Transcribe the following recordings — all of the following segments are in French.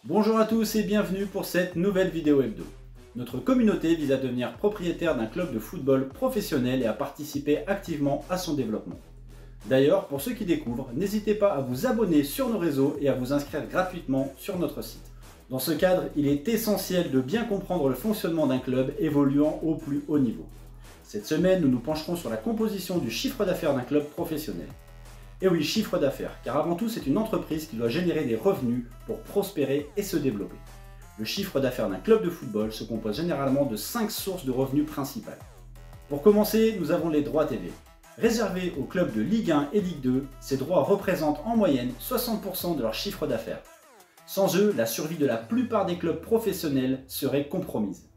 Bonjour à tous et bienvenue pour cette nouvelle vidéo hebdo. Notre communauté vise à devenir propriétaire d'un club de football professionnel et à participer activement à son développement. D'ailleurs, pour ceux qui découvrent, n'hésitez pas à vous abonner sur nos réseaux et à vous inscrire gratuitement sur notre site. Dans ce cadre, il est essentiel de bien comprendre le fonctionnement d'un club évoluant au plus haut niveau. Cette semaine, nous nous pencherons sur la composition du chiffre d'affaires d'un club professionnel. Et oui, chiffre d'affaires, car avant tout c'est une entreprise qui doit générer des revenus pour prospérer et se développer. Le chiffre d'affaires d'un club de football se compose généralement de 5 sources de revenus principales. Pour commencer, nous avons les droits TV. Réservés aux clubs de Ligue 1 et Ligue 2, ces droits représentent en moyenne 60% de leur chiffre d'affaires. Sans eux, la survie de la plupart des clubs professionnels serait compromise.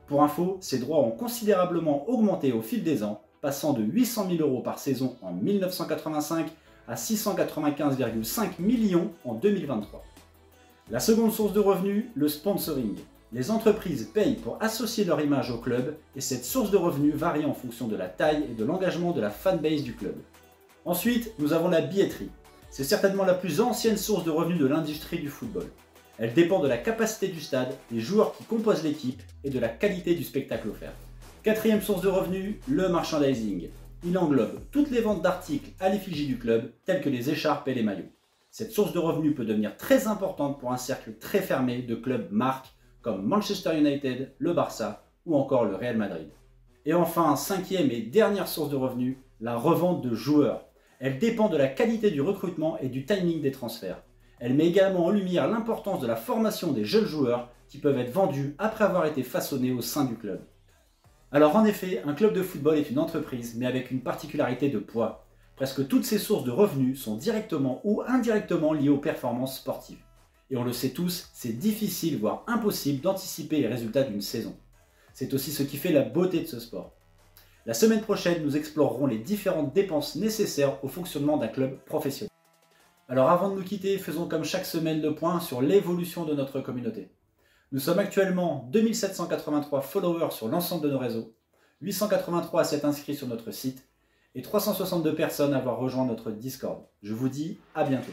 Pour info, ces droits ont considérablement augmenté au fil des ans, passant de 800 000 € par saison en 1985 à 695,5 millions en 2023. La seconde source de revenus, le sponsoring. Les entreprises payent pour associer leur image au club et cette source de revenus varie en fonction de la taille et de l'engagement de la fanbase du club. Ensuite, nous avons la billetterie. C'est certainement la plus ancienne source de revenus de l'industrie du football. Elle dépend de la capacité du stade, des joueurs qui composent l'équipe et de la qualité du spectacle offert. Quatrième source de revenus, le merchandising. Il englobe toutes les ventes d'articles à l'effigie du club, telles que les écharpes et les maillots. Cette source de revenus peut devenir très importante pour un cercle très fermé de clubs marques comme Manchester United, le Barça ou encore le Real Madrid. Et enfin, cinquième et dernière source de revenus, la revente de joueurs. Elle dépend de la qualité du recrutement et du timing des transferts. Elle met également en lumière l'importance de la formation des jeunes joueurs qui peuvent être vendus après avoir été façonnés au sein du club. Alors en effet, un club de football est une entreprise, mais avec une particularité de poids. Presque toutes ces sources de revenus sont directement ou indirectement liées aux performances sportives. Et on le sait tous, c'est difficile, voire impossible d'anticiper les résultats d'une saison. C'est aussi ce qui fait la beauté de ce sport. La semaine prochaine, nous explorerons les différentes dépenses nécessaires au fonctionnement d'un club professionnel. Alors avant de nous quitter, faisons comme chaque semaine le point sur l'évolution de notre communauté. Nous sommes actuellement 2783 followers sur l'ensemble de nos réseaux, 883 à s'être inscrits sur notre site et 362 personnes à avoir rejoint notre Discord. Je vous dis à bientôt.